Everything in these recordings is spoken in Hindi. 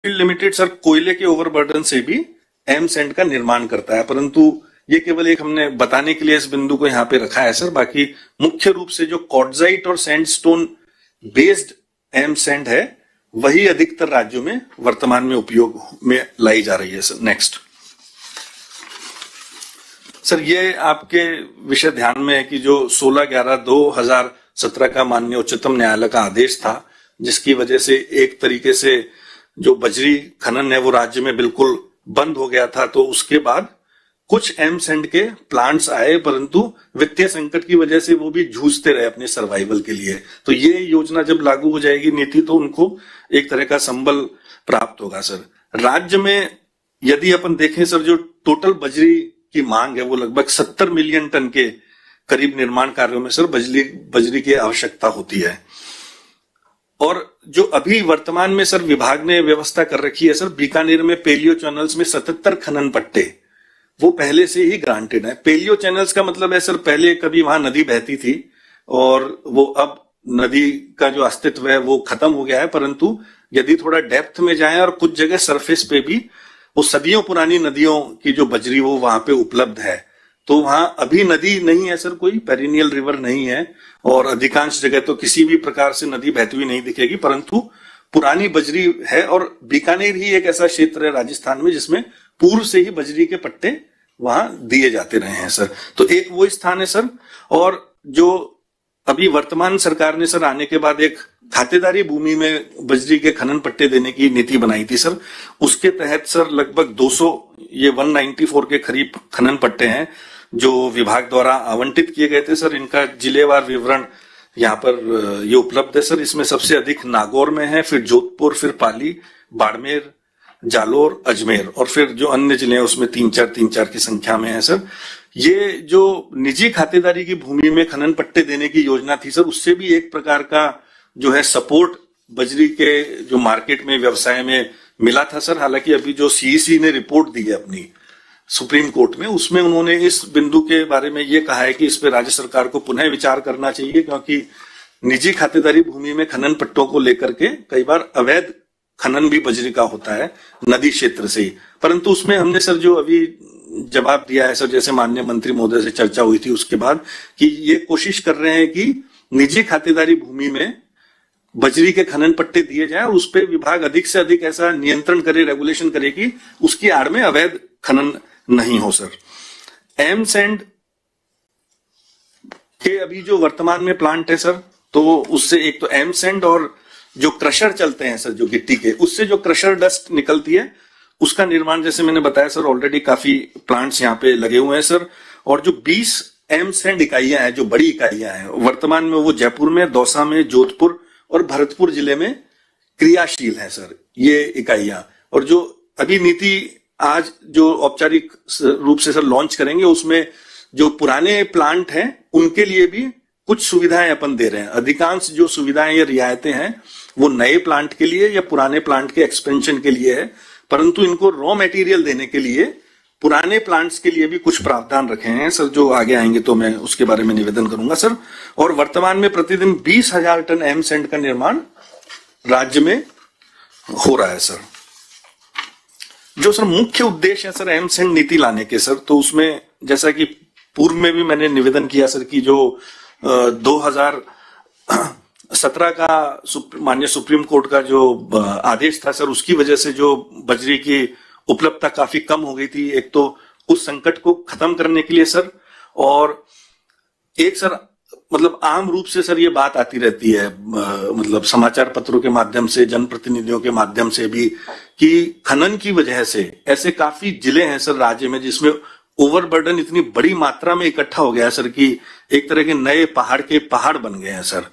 लिमिटेड सर कोयले के ओवरबर्डन से भी एम सैंड का निर्माण करता है, परंतु ये केवल एक हमने बताने के लिए इस बिंदु को यहाँ पे रखा है सर। बाकी मुख्य रूप से जो क्वार्टजाइट और सैंडस्टोन बेस्ड एम सैंड है वही अधिकतर राज्यों में वर्तमान में उपयोग में लाई जा रही है सर। नेक्स्ट सर, ये आपके विषय ध्यान में है कि जो 16/11/2017 का माननीय उच्चतम न्यायालय का आदेश था, जिसकी वजह से एक तरीके से जो बजरी खनन है वो राज्य में बिल्कुल बंद हो गया था। तो उसके बाद कुछ एम सैंड के प्लांट्स आए, परंतु वित्तीय संकट की वजह से वो भी जूझते रहे अपने सर्वाइवल के लिए। तो ये योजना जब लागू हो जाएगी नीति, तो उनको एक तरह का संबल प्राप्त होगा सर। राज्य में यदि अपन देखें सर, जो टोटल बजरी की मांग है वो लगभग 70 मिलियन टन के करीब निर्माण कार्यों में सर बजरी की आवश्यकता होती है। और जो अभी वर्तमान में सर विभाग ने व्यवस्था कर रखी है सर, बीकानेर में पेलियो चैनल्स में 77 खनन पट्टे वो पहले से ही ग्रांटेड है। पेलियो चैनल्स का मतलब है सर, पहले कभी वहां नदी बहती थी और वो अब नदी का जो अस्तित्व है वो खत्म हो गया है, परंतु यदि थोड़ा डेप्थ में जाएं और कुछ जगह सरफेस पे भी वो सदियों पुरानी नदियों की जो बजरी वो वहां पे उपलब्ध है। तो वहां अभी नदी नहीं है सर, कोई पेरिनियल रिवर नहीं है और अधिकांश जगह तो किसी भी प्रकार से नदी बहती हुई नहीं दिखेगी, परंतु पुरानी बजरी है। और बीकानेर ही एक ऐसा क्षेत्र है राजस्थान में जिसमें पूर्व से ही बजरी के पट्टे वहां दिए जाते रहे हैं सर। तो एक वो स्थान है सर। और जो अभी वर्तमान सरकार ने सर आने के बाद एक खातेदारी भूमि में बजरी के खनन पट्टे देने की नीति बनाई थी सर, उसके तहत सर लगभग 194 के करीब खनन पट्टे हैं जो विभाग द्वारा आवंटित किए गए थे सर। इनका जिलेवार विवरण यहाँ पर ये उपलब्ध है सर। इसमें सबसे अधिक नागौर में है, फिर जोधपुर, फिर पाली, बाड़मेर, जालोर, अजमेर और फिर जो अन्य जिले हैं उसमें 3-4 की संख्या में है सर। ये जो निजी खातेदारी की भूमि में खनन पट्टे देने की योजना थी सर, उससे भी एक प्रकार का जो है सपोर्ट बजरी के जो मार्केट में व्यवसाय में मिला था सर। हालांकि अभी जो सीईसी ने रिपोर्ट दी है अपनी सुप्रीम कोर्ट में, उसमें उन्होंने इस बिंदु के बारे में ये कहा है कि इस पे राज्य सरकार को पुनः विचार करना चाहिए, क्योंकि निजी खातेदारी भूमि में खनन पट्टों को लेकर के कई बार अवैध खनन भी बजरी का होता है नदी क्षेत्र से ही। परंतु उसमें हमने सर जो अभी जवाब दिया है सर, जैसे माननीय मंत्री महोदय से चर्चा हुई थी उसके बाद, कि ये कोशिश कर रहे हैं कि निजी खातेदारी भूमि में बजरी के खनन पट्टे दिए जाए और उस पर विभाग अधिक से अधिक ऐसा नियंत्रण करे, रेगुलेशन करे कि उसकी आड़ में अवैध खनन नहीं हो सर। एम सैंड के अभी जो वर्तमान में प्लांट है सर, तो उससे एक तो एम सैंड और जो क्रशर चलते हैं सर जो गिट्टी के, उससे जो क्रशर डस्ट निकलती है उसका निर्माण जैसे मैंने बताया सर, ऑलरेडी काफी प्लांट्स यहाँ पे लगे हुए हैं सर। और जो 20 एम सैंड इकाइयां हैं, जो बड़ी इकाइयां हैं, वर्तमान में वो जयपुर में, दौसा में, जोधपुर और भरतपुर जिले में क्रियाशील है सर ये इकाइयां। और जो अभी नीति आज जो औपचारिक रूप से सर लॉन्च करेंगे, उसमें जो पुराने प्लांट हैं उनके लिए भी कुछ सुविधाएं अपन दे रहे हैं। अधिकांश जो सुविधाएं या रियायतें हैं वो नए प्लांट के लिए या पुराने प्लांट के एक्सपेंशन के लिए है, परंतु इनको रॉ मटेरियल देने के लिए पुराने प्लांट्स के लिए भी कुछ प्रावधान रखे हैं सर, जो आगे आएंगे तो मैं उसके बारे में निवेदन करूंगा सर। और वर्तमान में प्रतिदिन 20,000 टन एम सैंड का निर्माण राज्य में हो रहा है सर। जो सर मुख्य उद्देश्य है सर एम सैंड नीति लाने के सर, तो उसमें जैसा कि पूर्व में भी मैंने निवेदन किया सर कि जो 2017 का माननीय सुप्रीम कोर्ट का जो आदेश था सर, उसकी वजह से जो बजरी की उपलब्धता काफी कम हो गई थी। एक तो उस संकट को खत्म करने के लिए सर, और एक सर मतलब आम रूप से सर ये बात आती रहती है, मतलब समाचार पत्रों के माध्यम से, जनप्रतिनिधियों के माध्यम से भी, कि खनन की वजह से ऐसे काफी जिले हैं सर राज्य में जिसमें ओवरबर्डन इतनी बड़ी मात्रा में इकट्ठा हो गया सर कि एक तरह के नए पहाड़ के पहाड़ बन गए हैं सर।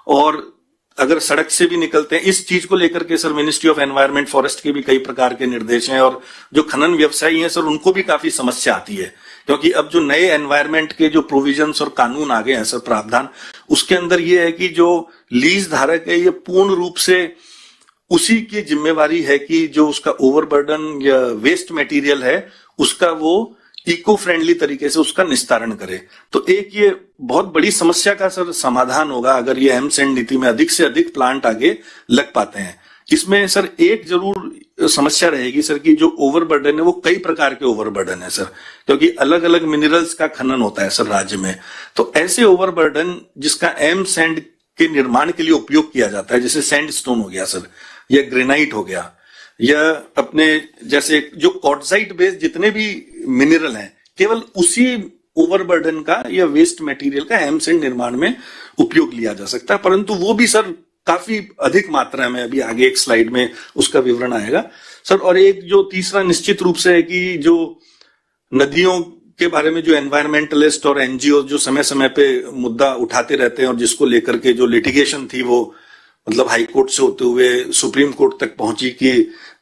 और अगर सड़क से भी निकलते हैं, इस चीज को लेकर के sir ministry of environment forest के भी कई प्रकार के निर्देश हैं, और जो खनन व्यवसायी हैं सर उनको भी काफी समस्या आती है, क्योंकि अब जो नए एनवायरनमेंट के जो प्रोविजंस और कानून आ गए हैं सर, प्रावधान, उसके अंदर ये है कि जो लीज धारक है ये पूर्ण रूप से उसी की जिम्मेवारी है कि जो उसका ओवरबर्डन या वेस्ट मटेरियल है उसका वो इको फ्रेंडली तरीके से उसका निस्तारण करे। तो एक ये बहुत बड़ी समस्या का सर समाधान होगा अगर ये एम सैंड नीति में अधिक से अधिक प्लांट आगे लग पाते हैं। इसमें सर एक जरूर समस्या रहेगी सर कि जो ओवरबर्डन है वो कई प्रकार के ओवरबर्डन है सर, क्योंकि अलग अलग मिनरल्स का खनन होता है सर राज्य में। तो ऐसे ओवरबर्डन जिसका एम सैंड के निर्माण के लिए उपयोग किया जाता है, जैसे सैंडस्टोन हो गया सर, या ग्रेनाइट हो गया, या अपने जैसे जो क्वार्टजाइट बेस्ड जितने भी मिनरल हैं, केवल उसी ओवरबर्डन का या वेस्ट मटेरियल का एम सैंड निर्माण में उपयोग लिया जा सकता है, परंतु वो भी सर काफी अधिक मात्रा में। अभी आगे एक स्लाइड में उसका विवरण आएगा सर। और एक जो तीसरा निश्चित रूप से है कि जो नदियों के बारे में जो एनवायरमेंटलिस्ट और एनजीओ जो समय समय पे मुद्दा उठाते रहते हैं और जिसको लेकर के जो लिटिगेशन थी वो मतलब हाई कोर्ट से होते हुए सुप्रीम कोर्ट तक पहुंची कि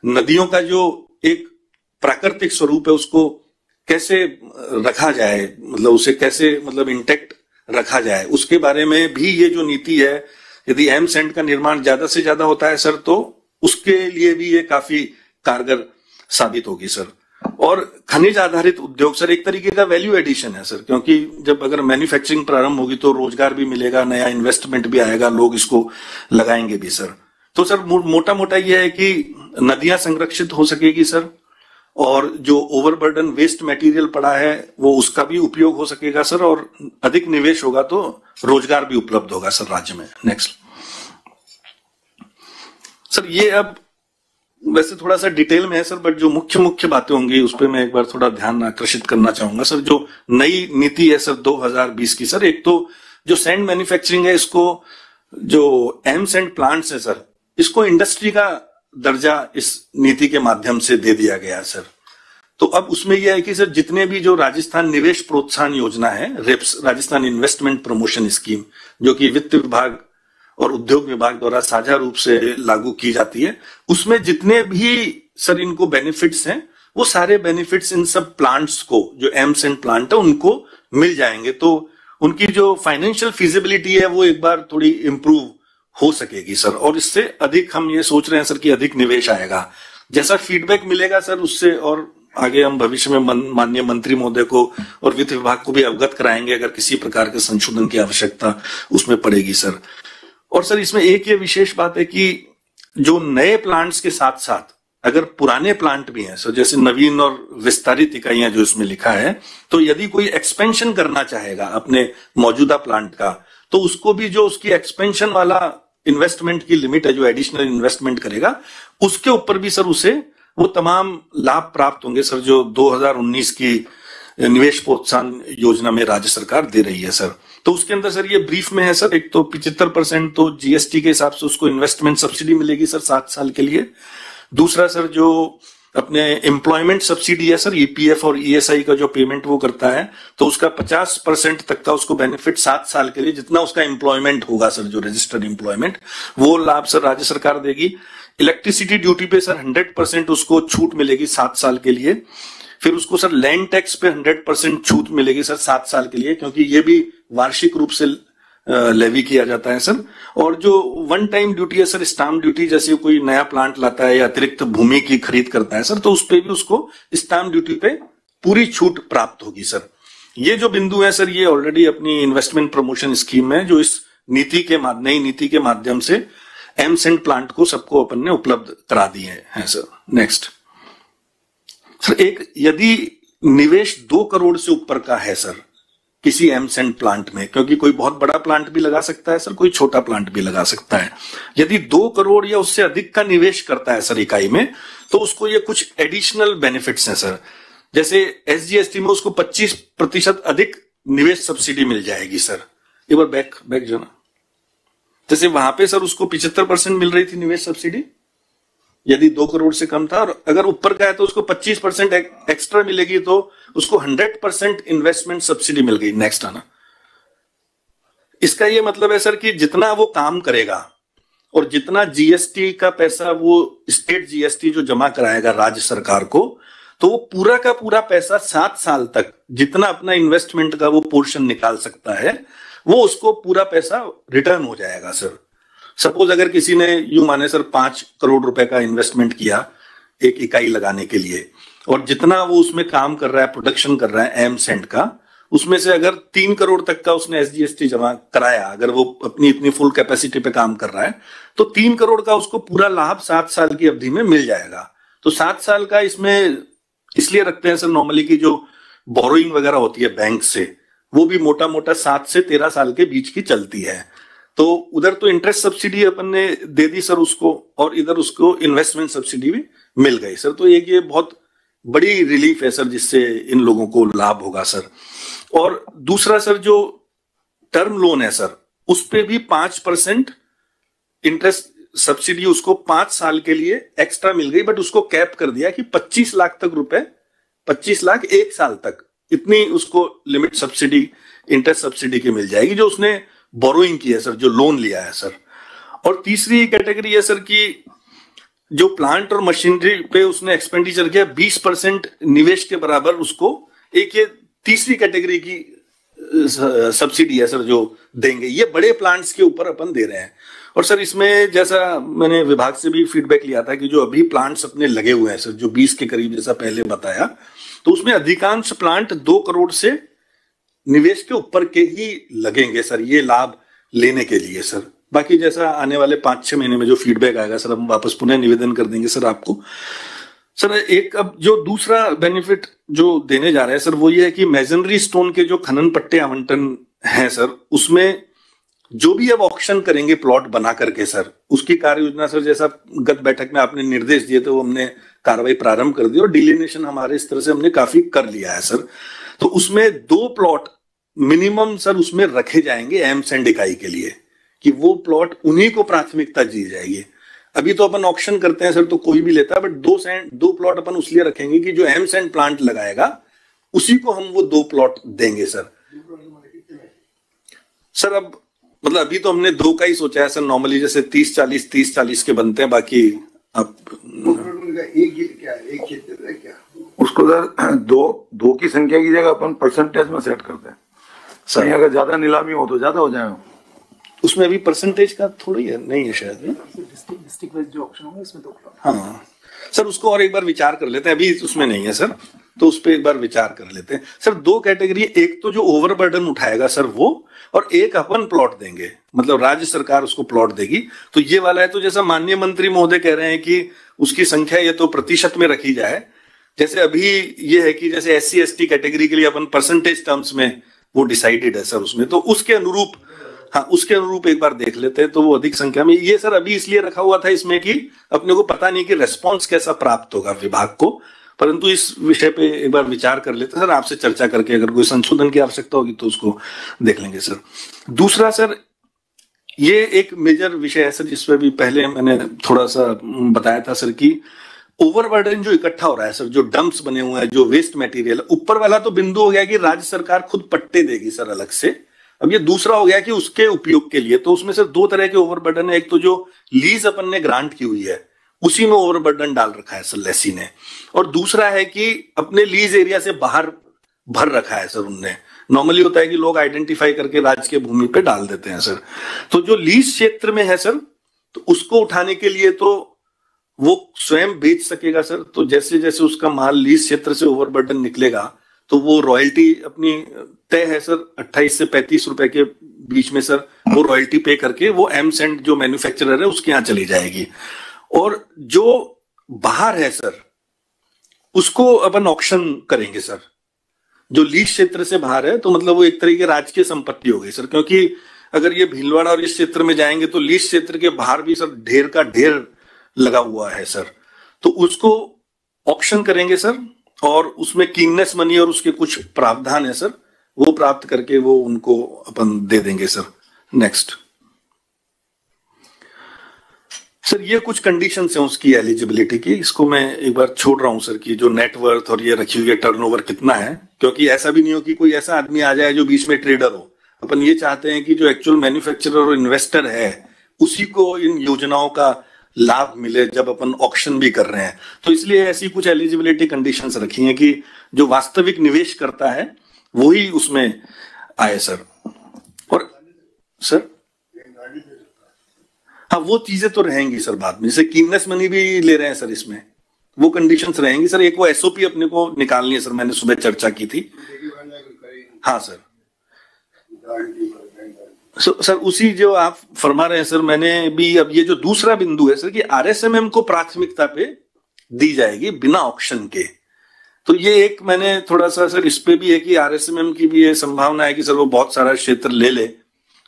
नदियों का जो एक प्राकृतिक स्वरूप है उसको कैसे रखा जाए, मतलब उसे कैसे मतलब इंटैक्ट रखा जाए, उसके बारे में भी ये जो नीति है, यदि एम सैंड का निर्माण ज्यादा से ज्यादा होता है सर तो उसके लिए भी ये काफी कारगर साबित होगी सर। और खनिज आधारित उद्योग सर एक तरीके का वैल्यू एडिशन है सर, क्योंकि जब अगर मैन्युफैक्चरिंग प्रारंभ होगी तो रोजगार भी मिलेगा, नया इन्वेस्टमेंट भी आएगा, लोग इसको लगाएंगे भी सर। तो सर मोटा मोटा यह है कि नदियां संरक्षित हो सकेगी सर, और जो ओवरबर्डन वेस्ट मटेरियल पड़ा है वो उसका भी उपयोग हो सकेगा सर, और अधिक निवेश होगा तो रोजगार भी उपलब्ध होगा सर राज्य में। नेक्स्ट सर, ये अब वैसे थोड़ा सा डिटेल में है सर, बट जो मुख्य मुख्य बातें होंगी उस पर मैं एक बार थोड़ा ध्यान आकर्षित करना चाहूंगा सर। जो नई नीति है सर 2020 की सर, एक तो जो सैंड मैन्युफैक्चरिंग है इसको, जो एम सैंड प्लांट्स है सर, इसको इंडस्ट्री का दर्जा इस नीति के माध्यम से दे दिया गया सर। तो अब उसमें यह है कि सर जितने भी जो राजस्थान निवेश प्रोत्साहन योजना है, RIPS Rajasthan investment promotion scheme, जो कि वित्त विभाग और उद्योग विभाग द्वारा साझा रूप से लागू की जाती है, उसमें जितने भी सर इनको बेनिफिट्स हैं वो सारे बेनिफिट्स इन सब प्लांट्स को, जो एम सैंड प्लांट है उनको मिल जाएंगे। तो उनकी जो फाइनेंशियल फिजिबिलिटी है वो एक बार थोड़ी इंप्रूव हो सकेगी सर, और इससे अधिक हम ये सोच रहे हैं सर कि अधिक निवेश आएगा। जैसा फीडबैक मिलेगा सर उससे और आगे हम भविष्य में माननीय मंत्री महोदय को और वित्त विभाग को भी अवगत कराएंगे अगर किसी प्रकार के संशोधन की आवश्यकता उसमें पड़ेगी सर। और सर इसमें एक ये विशेष बात है कि जो नए प्लांट्स के साथ साथ अगर पुराने प्लांट भी हैं सर, जैसे नवीन और विस्तारित इकाइयां जो इसमें लिखा है, तो यदि कोई एक्सपेंशन करना चाहेगा अपने मौजूदा प्लांट का, तो उसको भी जो उसकी एक्सपेंशन वाला इन्वेस्टमेंट की लिमिट है, जो एडिशनल इन्वेस्टमेंट करेगा, उसके ऊपर भी सर उसे वो तमाम लाभ प्राप्त होंगे सर, जो 2019 की निवेश प्रोत्साहन योजना में राज्य सरकार दे रही है सर। तो उसके अंदर सर ये ब्रीफ में है सर, एक तो 75% तो जीएसटी के हिसाब से उसको इन्वेस्टमेंट सब्सिडी मिलेगी सर 7 साल के लिए। दूसरा सर जो अपने एम्प्लॉयमेंट सब्सिडी है सर, ईपीएफ और ईएसआई का जो पेमेंट वो करता है, तो उसका 50% तक का उसको बेनिफिट 7 साल के लिए, जितना उसका एम्प्लॉयमेंट होगा सर, जो रजिस्टर्ड एम्प्लॉयमेंट, वो लाभ सर राज्य सरकार देगी। इलेक्ट्रिसिटी ड्यूटी पे सर 100% उसको छूट मिलेगी 7 साल के लिए। फिर उसको सर लैंड टैक्स पे 100% छूट मिलेगी सर 7 साल के लिए, क्योंकि ये भी वार्षिक रूप से लेवी किया जाता है सर। और जो वन टाइम ड्यूटी है सर, स्टाम्प ड्यूटी, जैसे कोई नया प्लांट लाता है या अतिरिक्त भूमि की खरीद करता है सर, तो उस पे भी उसको स्टाम्प ड्यूटी पे पूरी छूट प्राप्त होगी सर। ये जो बिंदु है सर, ये ऑलरेडी अपनी इन्वेस्टमेंट प्रमोशन स्कीम में जो इस नीति के नई नीति के माध्यम से एम सैंड प्लांट को सबको अपन ने उपलब्ध करा दिए हैं सर। नेक्स्ट सर, एक यदि निवेश 2 करोड़ से ऊपर का है सर किसी एम सैंड प्लांट में, क्योंकि कोई बहुत बड़ा प्लांट भी लगा सकता है सर, कोई छोटा प्लांट भी लगा सकता है, यदि 2 करोड़ या उससे अधिक का निवेश करता है सर इकाई में, तो उसको ये कुछ एडिशनल बेनिफिट्स हैं सर। जैसे एसजीएसटी में उसको 25% अधिक निवेश सब्सिडी मिल जाएगी सर। एक बार बैक जो ना, जैसे वहां पे सर उसको 75% मिल रही थी निवेश सब्सिडी यदि 2 करोड़ से कम था, और अगर ऊपर का है तो उसको 25% एक्स्ट्रा मिलेगी, तो उसको 100% इन्वेस्टमेंट सब्सिडी मिल गई। नेक्स्ट आना, इसका ये मतलब है सर कि जितना वो काम करेगा और जितना जीएसटी का पैसा वो स्टेट जीएसटी जो जमा कराएगा राज्य सरकार को, तो वो पूरा का पूरा पैसा 7 साल तक जितना अपना इन्वेस्टमेंट का वो पोर्शन निकाल सकता है, वो उसको पूरा पैसा रिटर्न हो जाएगा सर। सपोज अगर किसी ने यूं माने सर 5 करोड़ रुपए का इन्वेस्टमेंट किया एक इकाई लगाने के लिए, और जितना वो उसमें काम कर रहा है, प्रोडक्शन कर रहा है एम सैंड का, उसमें से अगर 3 करोड़ तक का उसने SGST जमा कराया, अगर वो अपनी इतनी फुल कैपेसिटी पे काम कर रहा है, तो 3 करोड़ का उसको पूरा लाभ 7 साल की अवधि में मिल जाएगा। तो 7 साल का इसमें इसलिए रखते हैं सर नॉर्मली कि जो बोरोइंग वगैरह होती है बैंक से, वो भी मोटा मोटा 7 से 13 साल के बीच की चलती है। तो उधर तो इंटरेस्ट सब्सिडी अपन ने दे दी सर उसको, और इधर उसको इन्वेस्टमेंट सब्सिडी भी मिल गई सर। तो एक ये बहुत बड़ी रिलीफ है सर, जिससे इन लोगों को लाभ होगा सर। और दूसरा सर, जो टर्म लोन है सर, उस पे भी 5% इंटरेस्ट सब्सिडी उसको 5 साल के लिए एक्स्ट्रा मिल गई, बट उसको कैप कर दिया कि 25 लाख तक रुपए, 25 लाख 1 साल तक, इतनी उसको लिमिट सब्सिडी, इंटरेस्ट सब्सिडी की मिल जाएगी जो उसने बोरोइंग की है सर, जो लोन लिया है सर। और तीसरी कैटेगरी है सर कि जो प्लांट और मशीनरी पे उसने एक्सपेंडिचर किया 20% निवेश के बराबर, उसको एक ये तीसरी कैटेगरी की सब्सिडी है सर जो देंगे। ये बड़े प्लांट्स के ऊपर अपन दे रहे हैं। और सर इसमें जैसा मैंने विभाग से भी फीडबैक लिया था कि जो अभी प्लांट्स अपने लगे हुए हैं सर, जो 20 के करीब जैसा पहले बताया, तो उसमें अधिकांश प्लांट 2 करोड़ से निवेश के ऊपर के ही लगेंगे सर, ये लाभ लेने के लिए सर। बाकी जैसा आने वाले 5-6 महीने में जो फीडबैक आएगा सर, हम वापस पुनः निवेदन कर देंगे सर आपको। सर एक अब जो दूसरा बेनिफिट जो देने जा रहे हैं सर, वो ये है कि मेजनरी स्टोन के जो खनन पट्टे आवंटन है सर, उसमें जो भी अब ऑक्शन करेंगे प्लॉट बना करके सर, उसकी कार्य योजना सर, जैसा गत बैठक में आपने निर्देश दिए थे, वो हमने कार्रवाई प्रारंभ कर दी और डिलिनेशन हमारे इस तरह से हमने काफी कर लिया है सर। तो उसमें 2 प्लॉट मिनिमम सर उसमें रखे जाएंगे एमसैंड इकाई के लिए, कि वो प्लॉट उन्हीं को प्राथमिकता दी जाएगी। अभी तो अपन ऑक्शन करते हैं सर तो कोई भी लेता है, बट 2 प्लॉट अपन उसलिए रखेंगे कि जो एमसैंड प्लांट लगाएगा उसी को हम वो 2 प्लॉट देंगे सर। सर अब मतलब अभी तो हमने 2 का ही सोचा है सर, नॉर्मली जैसे 30-40 के बनते हैं, बाकी अब एक क्षेत्र है क्या उसको सर 2 की संख्या की जगह अपन परसेंटेज में सेट करते हैं सर। अगर ज्यादा नीलामी हो तो ज्यादा हो जाएगा, उसमें अभी परसेंटेज का थोड़ा ही है, नहीं है शायद डिस्ट्रिक्ट वाइज जो ऑप्शन होगा इसमें 2 प्लॉट। हाँ सर, उसको और एक बार विचार कर लेते हैं, अभी उसमें नहीं है सर, तो उस पर एक बार विचार कर लेते हैं सर। 2 कैटेगरी, एक तो जो ओवरबर्डन उठाएगा सर वो, और एक अपन प्लॉट देंगे, मतलब राज्य सरकार उसको प्लॉट देगी। तो ये वाला है, तो जैसा माननीय मंत्री महोदय कह रहे हैं कि उसकी संख्या ये तो प्रतिशत में रखी जाए, जैसे अभी ये है कि जैसे SC/ST कैटेगरी के लिए अपन परसेंटेज टर्म्स में वो डिसाइडेड है सर उसमें, तो उसके अनुरूप, हाँ उसके अनुरूप एक बार देख लेते हैं तो वो अधिक संख्या में। ये सर अभी इसलिए रखा हुआ था इसमें कि अपने को पता नहीं कि रेस्पॉन्स कैसा प्राप्त होगा विभाग को, परंतु इस विषय पे एक बार विचार कर लेते हैं सर, आपसे चर्चा करके अगर कोई संशोधन की आवश्यकता होगी तो उसको देख लेंगे सर। दूसरा सर, ये एक मेजर विषय है सर, जिसपे भी पहले मैंने थोड़ा सा बताया था सर कि ओवरबर्डन जो इकट्ठा हो रहा है सर, जो डंप्स बने हुए हैं, जो वेस्ट मटेरियल, ऊपर वाला तो बिंदु हो गया कि राज्य सरकार खुद पट्टे देगी सर अलग से। अब ये दूसरा हो गया कि उसके उपयोग के लिए, तो उसमें सर 2 तरह के ओवरबर्डन है। एक तो जो लीज अपन ने ग्रांट की हुई है उसी में ओवरबर्डन डाल रखा है सर लेसी ने, और दूसरा है कि अपने लीज एरिया से बाहर भर रखा है सर उनने। नॉर्मली होता है कि लोग आइडेंटिफाई करके राज्य के भूमि पे डाल देते हैं सर। तो जो लीज क्षेत्र में है सर, तो उसको उठाने के लिए तो वो स्वयं बेच सकेगा सर। तो जैसे जैसे उसका माल लीज क्षेत्र से ओवरबर्डन निकलेगा तो वो रॉयल्टी अपनी तय है सर, 28 से 35 रुपए के बीच में सर वो रॉयल्टी पे करके वो एमसैंड जो मैन्युफैक्चरर है उसके यहाँ चली जाएगी। और जो बाहर है सर उसको अपन ऑक्शन करेंगे सर, जो लीज क्षेत्र से बाहर है, तो मतलब वो एक तरीके की राजकीय संपत्ति हो गई सर, क्योंकि अगर ये भीलवाड़ा और इस क्षेत्र में जाएंगे तो लीज क्षेत्र के बाहर भी सर ढेर का ढेर लगा हुआ है सर, तो उसको ऑक्शन करेंगे सर, और उसमें कीननेस मनी और उसके कुछ प्रावधान है सर, वो प्राप्त करके वो उनको अपन दे देंगे सर। नेक्स्ट सर, ये कुछ कंडीशंस हैं उसकी एलिजिबिलिटी की, इसको मैं एक बार छोड़ रहा हूं सर कि जो नेटवर्थ और ये रखी हुई है टर्नओवर कितना है, क्योंकि ऐसा भी नहीं हो कि कोई ऐसा आदमी आ जाए जो बीच में ट्रेडर हो। अपन ये चाहते हैं कि जो एक्चुअल मैन्युफैक्चरर और इन्वेस्टर है उसी को इन योजनाओं का लाभ मिले जब अपन ऑक्शन भी कर रहे हैं। तो इसलिए ऐसी कुछ एलिजिबिलिटी कंडीशंस रखी हैं कि जो वास्तविक निवेश करता है वही उसमें आए सर। और सर हाँ, वो चीजें तो रहेंगी सर बाद में, जैसे कीननेस मनी भी ले रहे हैं सर, इसमें वो कंडीशंस रहेंगी सर। एक वो SOP अपने को निकालनी है सर, मैंने सुबह चर्चा की थी। हाँ सर। सर उसी जो आप फरमा रहे हैं सर, मैंने भी अब ये जो दूसरा बिंदु है सर कि आरएसएमएम को प्राथमिकता पे दी जाएगी बिना ऑक्शन के, तो ये एक मैंने थोड़ा सा सर इस पे भी है कि आरएसएमएम की भी ये संभावना है कि सर वो बहुत सारा क्षेत्र ले ले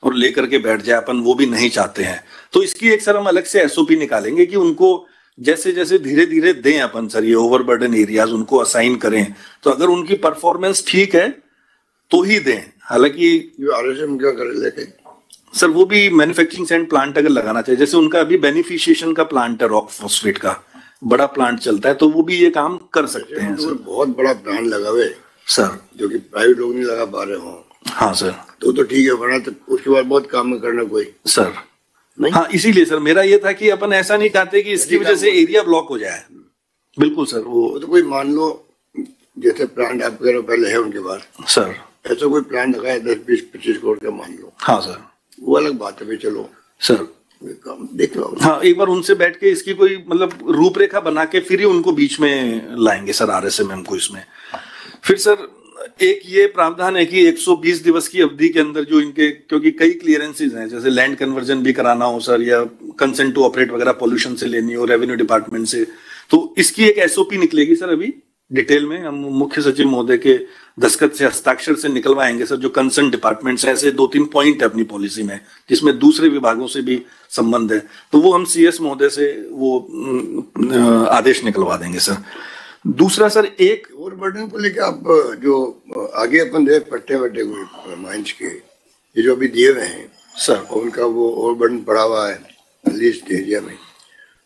और लेकर के बैठ जाए, अपन वो भी नहीं चाहते हैं। तो इसकी एक सर हम अलग से एसओपी निकालेंगे कि उनको जैसे जैसे धीरे धीरे दें अपन सर, ये ओवरबर्डन एरियाज उनको असाइन करें, तो अगर उनकी परफॉर्मेंस ठीक है तो ही दें। हालांकि आरएसएम क्या करे लेके सर वो भी मैन्युफैक्चरिंग एंड प्लांट अगर लगाना चाहिए, जैसे उनका अभी बेनिफिशिएशन का प्लांट है, रॉक फॉस्फेट का बड़ा प्लांट चलता है, तो वो भी ये काम कर सकते हैं सर। बहुत बड़ा प्लांट लगा हुआ है सर, जो कि प्राइवेट लोग नहीं लगा पा रहे हो। हाँ सर, तो ठीक है, वरना तो उसके बाद बहुत काम में करना कोई सर नहीं। हाँ, इसीलिए सर मेरा ये था कि अपन ऐसा नहीं चाहते कि इसकी वजह से एरिया ब्लॉक हो जाए। बिल्कुल सर, वो तो कोई मान लो जैसे प्लांट आप कह रहे हो पहले है उनके पास सर, ऐसा कोई प्लान लगा है 10-20-25 करोड़ का मान लो, हाँ सर, वो अलग बात है भाई, चलो सर काम देख लो। हाँ, एक बार उनसे बैठ के इसकी कोई मतलब रूपरेखा बना के फिर ही उनको बीच में लाएंगे सर आरएसएमएम को इसमें। फिर सर एक ये प्रावधान है कि 120 दिवस की अवधि के अंदर जो इनके, क्योंकि कई क्लियरेंसेज हैं, जैसे लैंड कन्वर्जन भी कराना हो सर, या कंसेंट टू ऑपरेट वगैरह पॉल्यूशन से लेनी हो, रेवेन्यू डिपार्टमेंट से, तो इसकी एक एसओपी निकलेगी सर। अभी डिटेल में हम मुख्य सचिव महोदय के दस्तखत से, हस्ताक्षर से निकलवाएंगे सर। जो कंसर्न डिपार्टमेंट्स हैं, ऐसे 2-3 पॉइंट है अपनी पॉलिसी में जिसमें दूसरे विभागों से भी संबंध है, तो वो हम सीएस महोदय से वो आदेश निकलवा देंगे सर। दूसरा सर, एक और बर्डन को लेकर आप जो आगे अपन दे पट्टे वट्टे माइंस के ये जो अभी दिए हुए हैं सर, उनका वो और बर्डन पड़ा हुआ है लिस्ट एरिया में,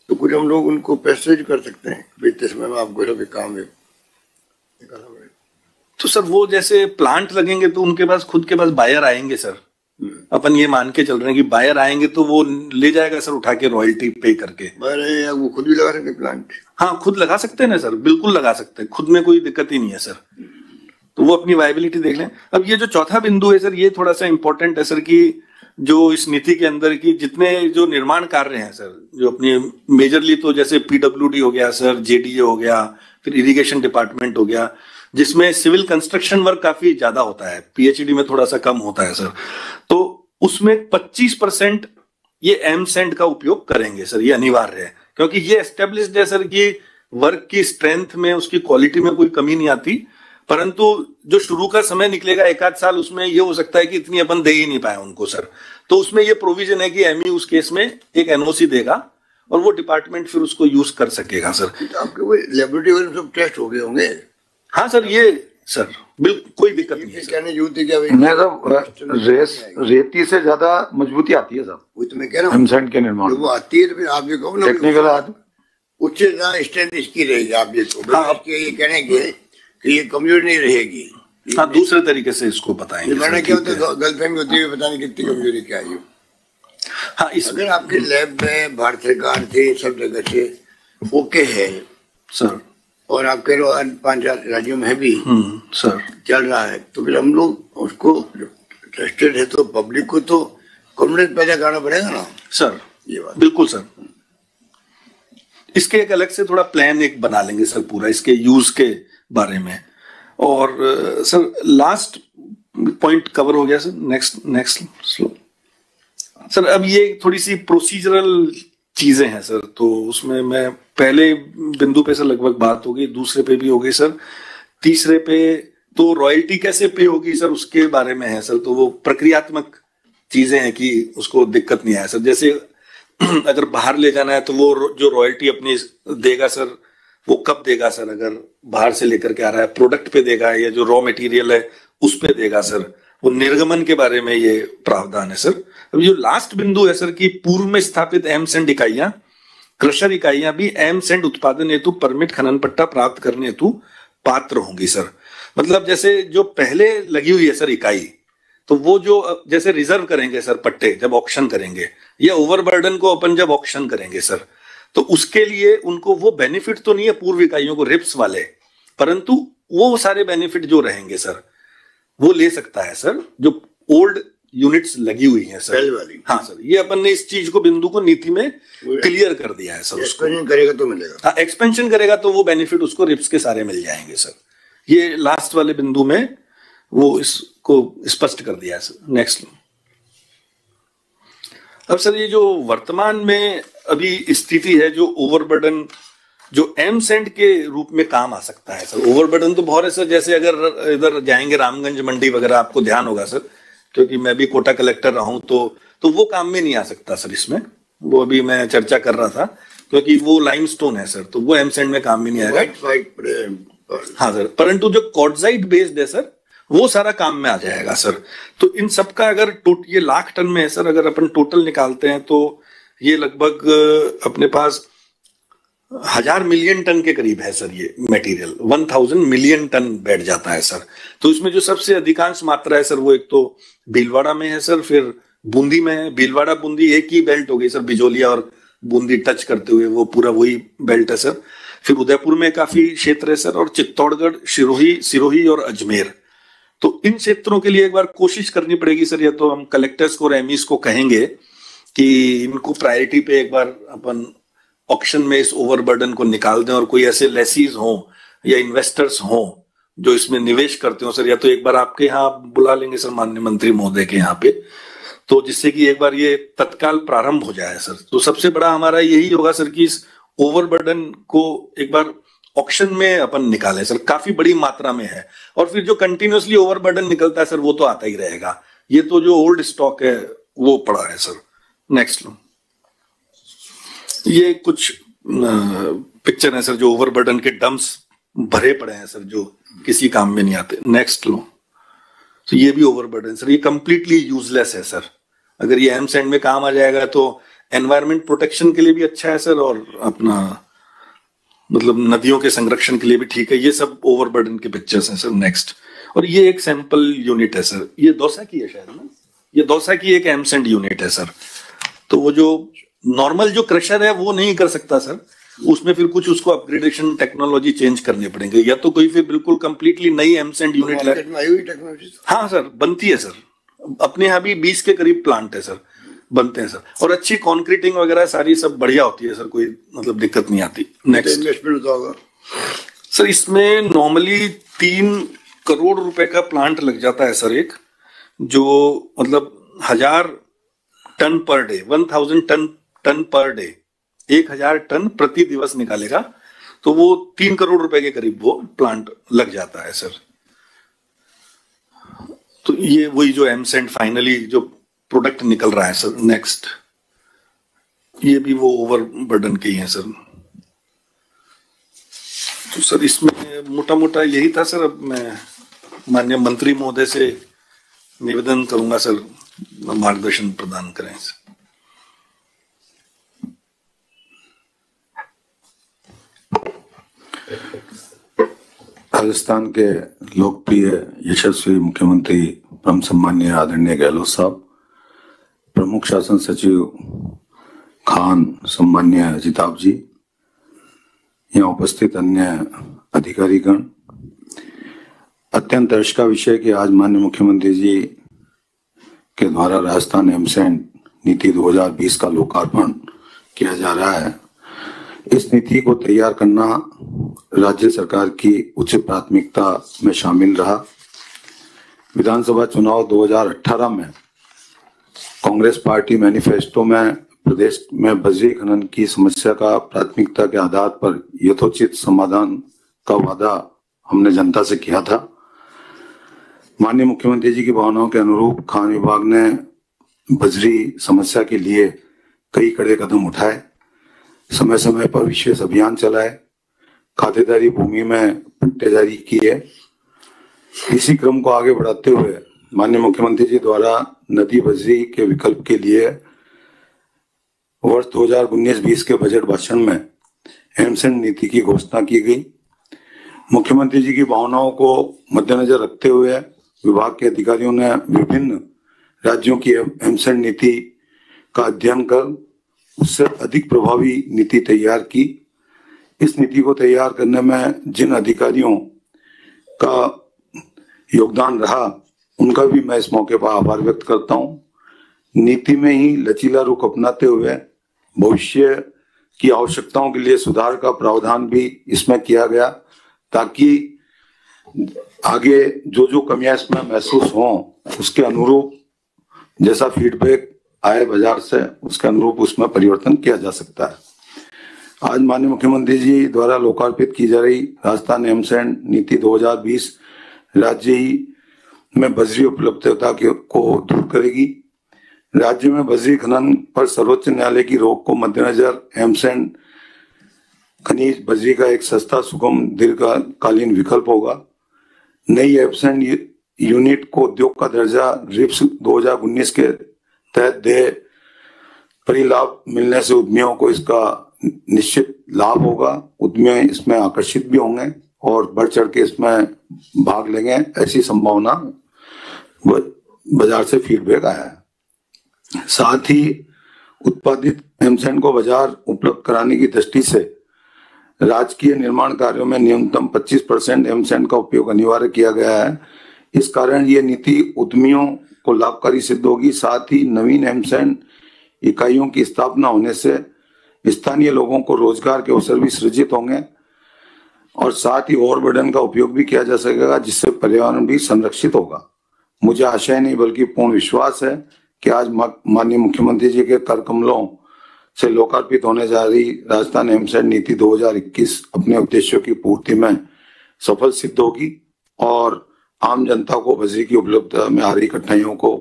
तो कुछ हम लोग उनको पैसेज कर सकते हैं बीते समय में आपको सभी काम है। तो सर वो जैसे प्लांट लगेंगे तो उनके पास खुद के पास बायर आएंगे सर, अपन ये मान के चल रहे हैं कि बायर आएंगे तो वो ले जाएगा सर उठा के रॉयल्टी पे करके। वो खुद भी लगा सकते प्लांट, हाँ खुद लगा सकते हैं ना सर, बिल्कुल लगा सकते हैं, खुद में कोई दिक्कत ही नहीं है सर, तो वो अपनी वायबिलिटी देख लें। अब ये जो चौथा बिंदु है सर, ये थोड़ा सा इंपॉर्टेंट है सर कि जो इस नीति के अंदर की जितने जो निर्माण कार्य हैं सर, जो अपनी मेजरली तो जैसे पीडब्ल्यूडी हो गया सर, जेडीए हो गया, फिर इरिगेशन डिपार्टमेंट हो गया, जिसमें सिविल कंस्ट्रक्शन वर्क काफी ज्यादा होता है, पीएचडी में थोड़ा सा कम होता है सर, तो उसमें 25% ये एमसेंड का उपयोग करेंगे सर, ये अनिवार्य है, क्योंकि ये एस्टेब्लिश्ड है सर कि वर्क की स्ट्रेंथ में, उसकी क्वालिटी में कोई कमी नहीं आती, परंतु जो शुरू का समय निकलेगा 1-8 साल, उसमें ये हो सकता है कि इतनी अपन दे ही नहीं पाए उनको सर, तो उसमें ये प्रोविजन है कि एमई उस केस में एक एनओसी देगा और वो डिपार्टमेंट फिर उसको यूज कर सकेगा सर। तो आपके वो लेबोरेटरी में सब टेस्ट हो गए होंगे? हाँ सर, ये सर बिल्कुल कोई दिक्कत नहीं है। कहने जरूरत है क्या भाई? नहीं साहब, रेती से ज्यादा मजबूती आती है साहब, वो तो मैं कह रहा हूँ एमसेंड के निर्माण वो आती है, तो फिर आप ये कहो ना टेक्निकल आदमी उससे ज्यादा स्ट्रेंथ इसकी रहेगी। आप ये तो हाँ, ये कहेंगे कि ये कमजोर नहीं रहेगी। हाँ, दूसरे तरीके से इसको बताएंगे वरना क्या होता है, गर्लफ्रेंड होती है, पता नहीं कितनी कमजोरी क्या है। हाँ, अगर आपके लैब में भारत सरकार से सब जगह से ओके है सर, और आप कह रहे हो 5-4 राज्यों में भी सर चल रहा है, तो फिर हम लोग उसको ट्रस्टेड है तो पब्लिक को तो कॉन्फिडेंस पैदा करना पड़ेगा ना सर। ये बात बिल्कुल सर, इसके एक अलग से थोड़ा प्लान एक बना लेंगे सर पूरा इसके यूज के बारे में। और सर लास्ट पॉइंट कवर हो गया सर, नेक्स्ट स्लो सर। अब ये थोड़ी सी प्रोसीजरल चीजें हैं सर, तो उसमें मैं पहले बिंदु पे सर लगभग बात हो गई, दूसरे पे भी हो गई सर, तीसरे पे तो रॉयल्टी कैसे पे होगी सर उसके बारे में है सर, तो वो प्रक्रियात्मक चीजें हैं कि उसको दिक्कत नहीं आया सर। जैसे अगर बाहर ले जाना है तो वो जो रॉयल्टी अपनी देगा सर, वो कब देगा सर, अगर बाहर से लेकर के आ रहा है प्रोडक्ट पे देगा या जो रॉ मटेरियल है उस पे देगा सर, वो निर्गमन के बारे में ये प्रावधान है सर। अब जो लास्ट बिंदु है सर कि पूर्व में स्थापित एमसेंड इकाइयां, क्रशर इकाइयां भी एमसेंड उत्पादन हेतु परमिट खनन पट्टा प्राप्त करने हेतु पात्र होंगी सर। मतलब जैसे जो पहले लगी हुई है सर इकाई, तो वो जो जैसे रिजर्व करेंगे सर पट्टे जब ऑक्शन करेंगे, या ओवरबर्डन को अपन जब ऑक्शन करेंगे सर, तो उसके लिए उनको वो बेनिफिट तो नहीं है पूर्व इकाइयों को रिप्स वाले, परंतु वो सारे बेनिफिट जो रहेंगे सर वो ले सकता है सर जो ओल्ड यूनिट्स लगी हुई हैं सर वाली। हाँ सर, ये अपन ने इस चीज को बिंदु को नीति में क्लियर कर दिया है सर। एक्सपेंशन करेगा तो मिलेगा, हाँ एक्सपेंशन करेगा तो वो बेनिफिट उसको रिप्स के सारे मिल जाएंगे सर। ये लास्ट वाले बिंदु में वो इसको स्पष्ट कर दिया है सर। नेक्स्ट। अब सर ये जो वर्तमान में अभी स्थिति है, जो ओवरबर्डन जो एमसेंड के रूप में काम आ सकता है सर। ओवरबर्डन तो बहुत है सर, जैसे अगर इधर जाएंगे रामगंज मंडी वगैरह, आपको ध्यान होगा सर, क्योंकि मैं भी कोटा कलेक्टर रहा हूं, तो वो काम में नहीं आ सकता सर इसमें। वो अभी मैं चर्चा कर रहा था, क्योंकि वो लाइमस्टोन है सर, तो वो एमसेंड में काम में नहीं आएगा। हाँ सर, परंतु जो क्वार्टजाइट बेस्ड है सर, वो सारा काम में आ जाएगा सर। तो इन सब का अगर ये लाख टन में है सर, अगर अपन टोटल निकालते हैं तो ये लगभग अपने पास 1000 मिलियन टन के करीब है सर। ये मटेरियल 1000 मिलियन टन बैठ जाता है सर। तो इसमें जो सबसे अधिकांश मात्रा है सर, वो एक तो भीलवाड़ा में है सर, फिर बूंदी में है। भीलवाड़ा बूंदी एक ही बेल्ट हो गई सर, बिजोलिया और बूंदी टच करते हुए वो पूरा वही बेल्ट है सर। फिर उदयपुर में काफी क्षेत्र है सर, और चित्तौड़गढ़, सिरोही और अजमेर। तो इन क्षेत्रों के लिए एक बार कोशिश करनी पड़ेगी सर। या तो हम कलेक्टर्स को और एमईस को कहेंगे कि इनको प्रायोरिटी पे एक बार अपन ऑक्शन में इस ओवरबर्डन को निकाल दें, और कोई ऐसे लेसीज हों या इन्वेस्टर्स हों जो इसमें निवेश करते हो सर। या तो एक बार आपके यहाँ बुला लेंगे सर, माननीय मंत्री महोदय के यहाँ पे, तो जिससे कि एक बार ये तत्काल प्रारंभ हो जाए सर। तो सबसे बड़ा हमारा यही होगा सर कि इस ओवरबर्डन को एक बार ऑक्शन में अपन निकालें सर। काफी बड़ी मात्रा में है, और फिर जो कंटिन्यूअसली ओवरबर्डन निकलता है सर, वो तो आता ही रहेगा। ये तो जो ओल्ड स्टॉक है वो पड़ा है सर। नेक्स्ट लो। ये कुछ पिक्चर है सर, जो ओवरबर्डन के डम्प्स भरे पड़े हैं सर, जो किसी काम में नहीं आते। नेक्स्ट लो। तो ये भी ओवरबर्डन सर, ये कंप्लीटली यूजलेस है सर। अगर ये एमसेंड में काम आ जाएगा तो एनवायरमेंट प्रोटेक्शन के लिए भी अच्छा है सर, और अपना मतलब नदियों के संरक्षण के लिए भी ठीक है। ये सब ओवरबर्डन के पिक्चर्स हैं सर। नेक्स्ट। और ये एक सैंपल यूनिट है सर, ये दौसा की है शायद ना, ये दौसा की एक एमसेंड यूनिट है सर। तो वो जो नॉर्मल जो क्रशर है वो नहीं कर सकता सर, उसमें फिर कुछ उसको अपग्रेडेशन टेक्नोलॉजी चेंज करने पड़ेंगे, या तो कोई फिर बिल्कुल कंप्लीटली नई एमसेंड यूनिट लाए। हाँ सर, बनती है सर, अपने यहाँ भी 20 के करीब प्लांट है सर, बनते हैं सर। और अच्छी कॉन्क्रीटिंग वगैरह सारी सब बढ़िया होती है सर, कोई मतलब दिक्कत नहीं आती। नेक्स्ट। इन्वेस्टमेंट होगा सर, इसमें नॉर्मली 3 करोड़ रुपए का प्लांट लग जाता है सर एक, जो मतलब 1000 ton per day, 1000 ton per day, 1000 ton प्रति दिवस निकालेगा, तो वो 3 करोड़ रुपए के करीब वो प्लांट लग जाता है सर। तो ये वही जो एमसेंड फाइनली जो प्रोडक्ट निकल रहा है सर। नेक्स्ट। ये भी वो ओवरबर्डन के ही है सर। तो सर इसमें मोटा मोटा यही था सर। अब मैं माननीय मंत्री महोदय से निवेदन करूंगा सर, मार्गदर्शन प्रदान करें सर। राजस्थान के लोकप्रिय यशस्वी मुख्यमंत्री परम सम्माननीय आदरणीय गहलोत साहब, प्रमुख शासन सचिव खान सम्माननीय अजिताभ जी, यहाँ उपस्थित अन्य अधिकारीगण, अत्यंत हर्ष का विषय कि आज माननीय मुख्यमंत्री जी के द्वारा राजस्थान एमसेंड नीति 2020 का लोकार्पण किया जा रहा है। इस नीति को तैयार करना राज्य सरकार की उच्च प्राथमिकता में शामिल रहा। विधानसभा चुनाव 2018 में कांग्रेस पार्टी मैनिफेस्टो में प्रदेश में बजरी खनन की समस्या का प्राथमिकता के आधार पर यथोचित समाधान का वादा हमने जनता से किया था। माननीय मुख्यमंत्री जी की भावनाओं के अनुरूप खान विभाग ने बजरी समस्या के लिए कई कड़े कदम उठाए, समय समय पर विशेष अभियान चलाए, खातेदारी भूमि में पट्टे जारी किए। इसी क्रम को आगे बढ़ाते हुए माननीय मुख्यमंत्री जी द्वारा नदी बजरी के विकल्प के लिए वर्ष 2019-20 के बजट भाषण में एमसेंड नीति की घोषणा की गई। मुख्यमंत्री जी की भावनाओं को मद्देनजर रखते हुए विभाग के अधिकारियों ने विभिन्न राज्यों की एमसेंड नीति का अध्ययन कर उससे अधिक प्रभावी नीति तैयार की। इस नीति को तैयार करने में जिन अधिकारियों का योगदान रहा, उनका भी मैं इस मौके पर आभार व्यक्त करता हूं। नीति में ही लचीला रुख अपनाते हुए भविष्य की आवश्यकताओं के लिए सुधार का प्रावधान भी इसमें किया गया, ताकि आगे जो जो कमियां इसमें महसूस हों उसके अनुरूप जैसा फीडबैक आए बाजार से उसके अनुरूप उसमें परिवर्तन किया जा सकता है। आज माननीय मुख्यमंत्री जी द्वारा लोकार्पित की जा रही राजस्थान एमसैंड नीति 2020 राज्य में बजरी उपलब्धता को दूर करेगी। राज्य में बजरी खनन पर सर्वोच्च न्यायालय की रोक को मद्देनजर एमसैंड खनिज बजरी का एक सस्ता, सुगम, दीर्घकालीन विकल्प होगा। नई एमसैंड यूनिट को उद्योग का दर्जा रिप्स 2019 के तहत दे परिलाभ मिलने से उद्यमियों को इसका निश्चित लाभ होगा। उद्यमी इसमें आकर्षित भी होंगे और बढ़ चढ़ के इसमें भाग लेंगे, ऐसी संभावना बाजार से फीडबैक आया है। साथ ही उत्पादित एमसैंड को बाजार उपलब्ध कराने की दृष्टि से राजकीय निर्माण कार्यों में न्यूनतम 25% एमसैंड का उपयोग अनिवार्य किया गया है। इस कारण ये नीति उद्यमियों को लाभकारी सिद्ध होगी। साथ ही नवीन एमसैंड इकाइयों की स्थापना होने से स्थानीय लोगों को रोजगार के अवसर भी सृजित होंगे और साथ ही ओवरबर्डन का उपयोग भी किया जा सकेगा, जिससे पर्यावरण भी संरक्षित होगा। मुझे आशय नहीं बल्कि पूर्ण विश्वास है कि आज माननीय मुख्यमंत्री जी के कर कमलों से लोकार्पित होने जा रही राजस्थान एमसैंड नीति 2021 अपने उद्देश्यों की पूर्ति में सफल सिद्ध होगी और आम जनता को बजरी की उपलब्धता में आ रही कठिनाइयों को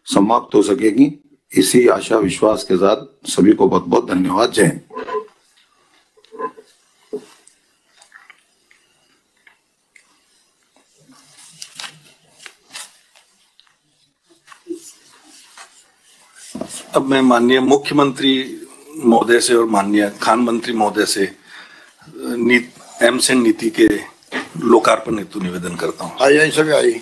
समाप्त हो सकेगी। इसी आशा विश्वास के साथ सभी को बहुत बहुत धन्यवाद। जय हिंद। अब मैं माननीय मुख्यमंत्री महोदय से और माननीय खान मंत्री महोदय से एमसैंड नीति के लोकार्पण हेतु निवेदन करता हूँ। आई सभी आई।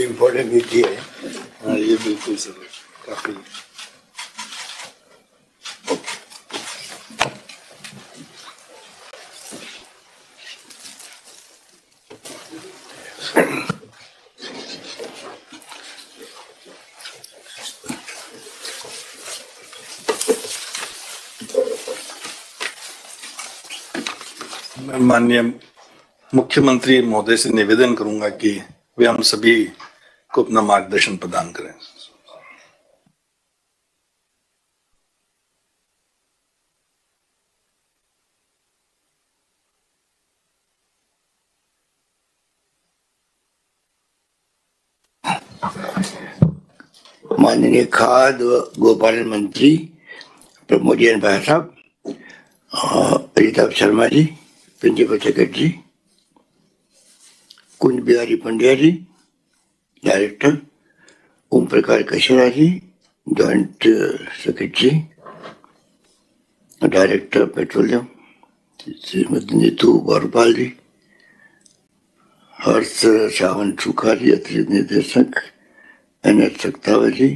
इम्पोर्टेंट नीति है। हाँ, ये बिल्कुल सर, काफी माननीय मुख्यमंत्री महोदय से निवेदन करूंगा कि वे हम सभी को अपना मार्गदर्शन प्रदान करें। माननीय खाद्य व गोपालन मंत्री प्रमोद जैन भाई साहब, Amitabh Sharma ji, principal secretary, Kunj Bihari Pandya ji, director, Om Prakash Kashra ji, joint secretary, director petroleum, Shrimati Neetu Gaurpal ji, Harsh Sawan Sukha ji, अतिरिक्त निदेशक, NH सक्तावा जी,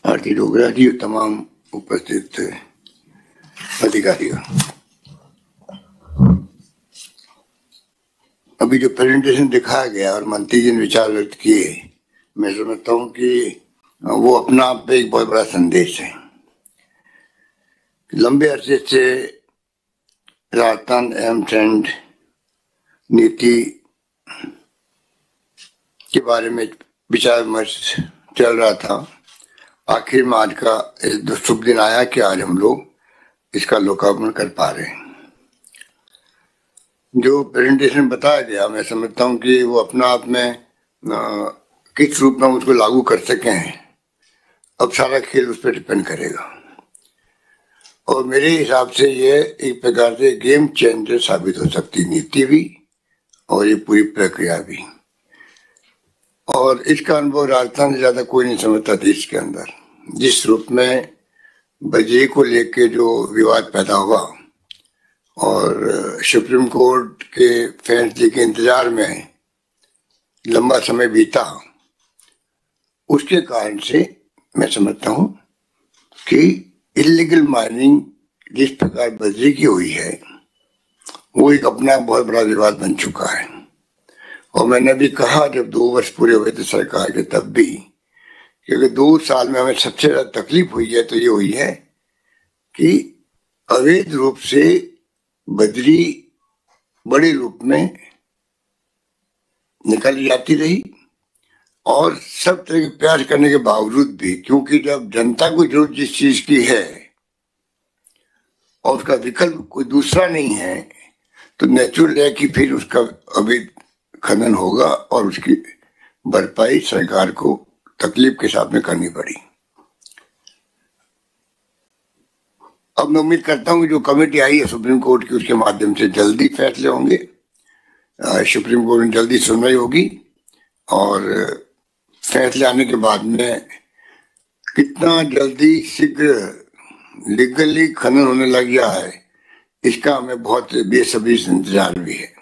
आरती डोगरा जी और तमाम उपस्थित अधिकारियों। अभी जो प्रेजेंटेशन दिखाया गया और मंत्री जी ने विचार व्यक्त किए, मैं समझता हूँ कि वो अपना आप में एक बहुत बड़ा संदेश है। लंबे अरसे से राजस्थान एमसैंड नीति के बारे में विचार विमर्श चल रहा था आखिर में आज का जो शुभ दिन आया कि आज हम लोग इसका लोकार्पण कर पा रहे हैं। जो प्रेजेंटेशन बताया गया, मैं समझता हूँ कि वो अपना आप में किस रूप में उसको लागू कर सके हैं, अब सारा खेल उस पर डिपेंड करेगा। और मेरे हिसाब से ये एक प्रकार से गेम चेंजर साबित हो सकती, नीति भी और ये पूरी प्रक्रिया भी। और इसका अनुभव राजस्थान से ज्यादा कोई नहीं समझता देश के अंदर। जिस रूप में बजरी को लेके जो विवाद पैदा हुआ और सुप्रीम कोर्ट के फैसले के इंतजार में लंबा समय बीता, उसके कारण से मैं समझता हूं कि इलीगल माइनिंग जिस प्रकार बजरी की हुई है वो एक अपना बहुत बड़ा विवाद बन चुका है। और मैंने भी कहा जब 2 वर्ष पूरे हुए थे सरकार के, तब भी, क्योंकि 2 साल में हमें सबसे ज्यादा तकलीफ हुई है तो ये हुई है कि अवैध रूप से बजरी बड़े रूप में निकाली जाती रही और सब तरह के प्रयास करने के बावजूद भी, क्योंकि जब जनता को जरूरत जिस चीज की है और उसका विकल्प कोई दूसरा नहीं है तो नेचुरल है कि फिर उसका अवैध खनन होगा और उसकी भरपाई सरकार को तकलीफ के साथ में करनी पड़ी। अब मैं उम्मीद करता हूं कि जो कमेटी आई है सुप्रीम कोर्ट की, उसके माध्यम से जल्दी फैसले होंगे, सुप्रीम कोर्ट में जल्दी सुनवाई होगी और फैसले आने के बाद में कितना जल्दी शीघ्र लीगली खनन होने लग गया है, इसका हमें बहुत बेसब्री से इंतजार भी है।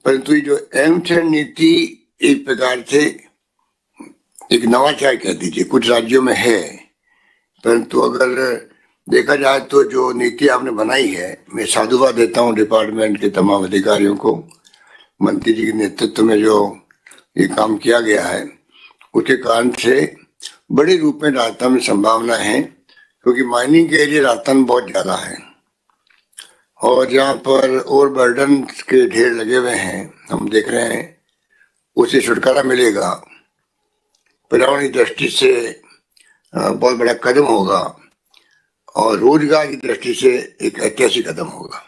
परंतु ये जो एमसेंड नीति एक प्रकार से एक नवाचार कह दीजिए, कुछ राज्यों में है, परंतु अगर देखा जाए तो जो नीति आपने बनाई है, मैं साधुवाद देता हूँ डिपार्टमेंट के तमाम अधिकारियों को, मंत्री जी के नेतृत्व में जो ये काम किया गया है, उसके कारण से बड़े रूप में राजस्थान में संभावना है, क्योंकि माइनिंग के एरिया राजस्थान में बहुत ज्यादा है और जहाँ पर ओवर बर्डन के ढेर लगे हुए हैं हम देख रहे हैं, उसे छुटकारा मिलेगा। पर्यावरण की दृष्टि से बहुत बड़ा कदम होगा और रोजगार की दृष्टि से एक ऐतिहासिक कदम होगा।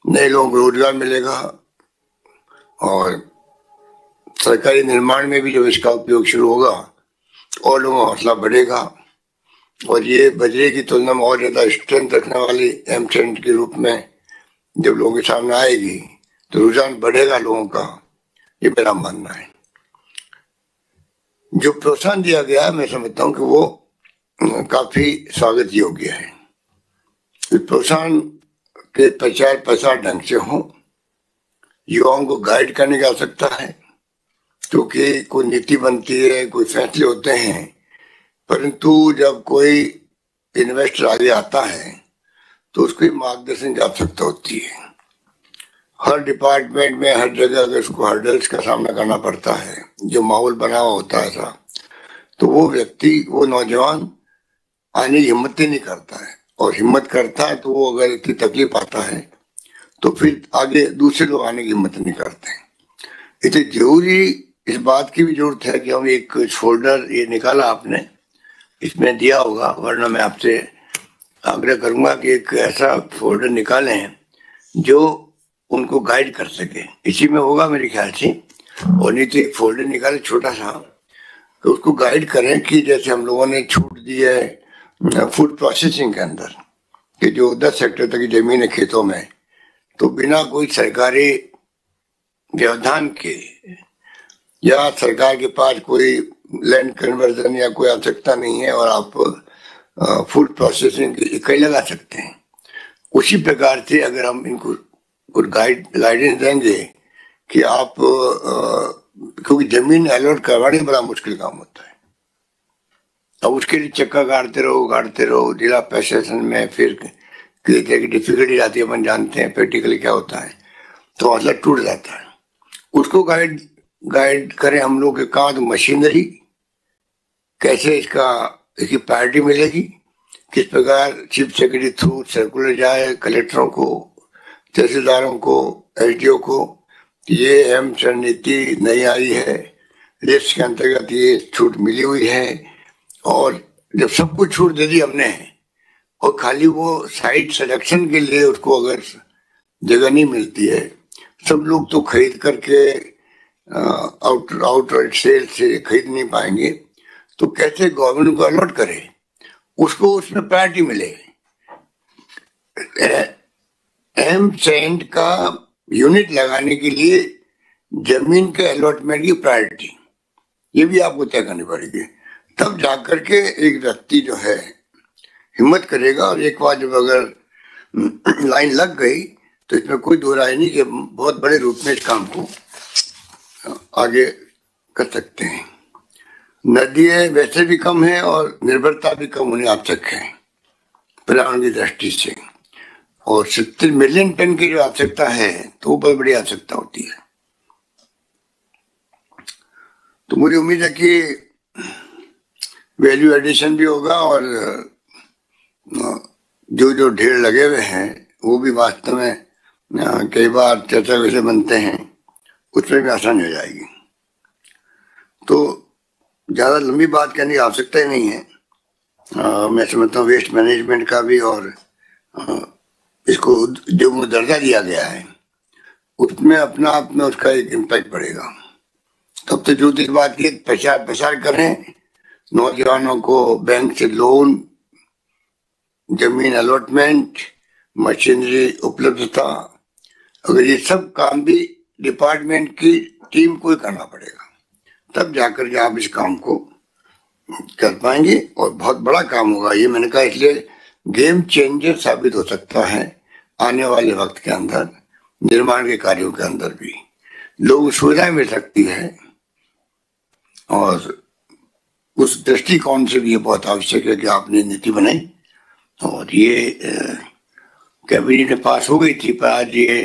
नए लोगों को रोजगार मिलेगा और सरकारी निर्माण में भी जब इसका उपयोग शुरू होगा और लोगों का हौसला बढ़ेगा और ये बजरे की तुलना में और ज्यादा स्ट्रेंथ रखने वाली एमसेंड के रूप में जब लोगों के सामने आएगी तो रुझान बढ़ेगा लोगों का, ये मेरा मानना है। जो प्रोत्साहन दिया गया है, मैं समझता हूँ कि वो काफी स्वागत योग्य है। प्रोत्साहन के प्रचार प्रसार ढंग से हो, युवाओं को गाइड करने की आवश्यकता है, क्योंकि कोई नीति बनती है, कोई फैसले होते हैं, परंतु जब कोई इन्वेस्टर आगे आता है तो उसको मार्गदर्शन की आवश्यकता होती है। हर डिपार्टमेंट में हर जगह अगर उसको हर्डल्स का सामना करना पड़ता है, जो माहौल बना हुआ होता है ऐसा, तो वो व्यक्ति, वो नौजवान आने की हिम्मत ही नहीं करता है, और हिम्मत करता है तो वो अगर इतनी तकलीफ आता है तो फिर आगे दूसरे लोग आने की हिम्मत नहीं करते। इसलिए जरूरी इस बात की भी जरूरत है कि हम एक फोल्डर ये निकाला आपने, इसमें दिया होगा, वरना मैं आपसे आग्रह करूंगा कि एक ऐसा फोल्डर निकालें जो उनको गाइड कर सके। इसी में होगा मेरे ख्याल से, और नहीं तो एक फोल्डर निकाले छोटा सा, तो उसको गाइड करें कि जैसे हम लोगों ने छूट दी है फूड प्रोसेसिंग के अंदर कि जो 10 हेक्टेयर तक की जमीन है खेतों में, तो बिना कोई सरकारी व्यवधान के या सरकार के पास कोई लैंड कन्वर्जन या कोई आवश्यकता नहीं है और आप फूड प्रोसेसिंग की इकाई लगा सकते हैं। उसी प्रकार से अगर हम इनको कुछ गाइडेंस देंगे कि आप क्योंकि जमीन अलॉट करवाने बड़ा मुश्किल काम होता है, अब उसके लिए चक्का गाड़ते रहो जिला प्रशासन में, फिर किसी तरह की डिफिकल्टी आती है, अपन जानते हैं प्रैक्टिकली क्या होता है, तो हौसला टूट जाता है। उसको गाइड करें हम लोग के कहाँ, तो मशीनरी कैसे इसकी प्रायोरिटी मिलेगी, किस प्रकार चीफ सेक्रेटरी थ्रू सर्कुलर जाए कलेक्टरों को, तहसीलदारों को, एसडीओ को, ये एमसेंड नीति नई आई है, लिस्ट के अंतर्गत ये छूट मिली हुई है। और जब सब कुछ छूट दे दी हमने और खाली वो साइट सिलेक्शन के लिए उसको अगर जगह नहीं मिलती है, सब लोग तो खरीद करके आउटराइट सेल से खरीद नहीं पाएंगे, तो कैसे गवर्नमेंट को अलॉट करे, उसको उसमें प्रायोरिटी मिले। एमसेंड का यूनिट लगाने के लिए जमीन के अलॉटमेंट की प्रायोरिटी ये भी आपको तय करनी पड़ेगी, तब जाकर के एक व्यक्ति जो है हिम्मत करेगा। और एक बार जब अगर लाइन लग गई तो इसमें कोई दो राय नहीं कि बहुत बड़े रूप में इस काम को आगे कर सकते हैं। नदियां वैसे भी कम है और निर्भरता भी कम होने आवश्यक है पर्यावरण की दृष्टि से, और 70 मिलियन टन की जो आवश्यकता है तो वो बहुत बड़ी आवश्यकता होती है। तो मुझे उम्मीद है कि वैल्यू एडिशन भी होगा और जो जो ढेर लगे हुए हैं वो भी वास्तव में कई बार चर्चा वैसे बनते हैं, उसमें भी आसानी हो जाएगी। तो ज़्यादा लंबी बात करने की आवश्यकता ही नहीं है। मैं समझता हूँ वेस्ट मैनेजमेंट का भी और इसको जो दर्जा दिया गया है उसमें अपना आप में उसका एक इम्पैक्ट पड़ेगा। तब तो जो इस बात की प्रचार करें, नौजवानों को बैंक से लोन, जमीन अलॉटमेंट, मशीनरी उपलब्धता, अगर ये सब काम भी डिपार्टमेंट की टीम को ही करना पड़ेगा, तब जाकर के आप इस काम को कर पाएंगे और बहुत बड़ा काम होगा। ये मैंने कहा इसलिए गेम चेंजर साबित हो सकता है आने वाले वक्त के अंदर, निर्माण के कार्यों के अंदर भी लोगों को सुविधाएं मिल सकती है। और उस दृष्टिकोण से भी ये बहुत आवश्यक है कि आपने नीति बनाई और ये कैबिनेट में पास हो गई थी, पर आज ये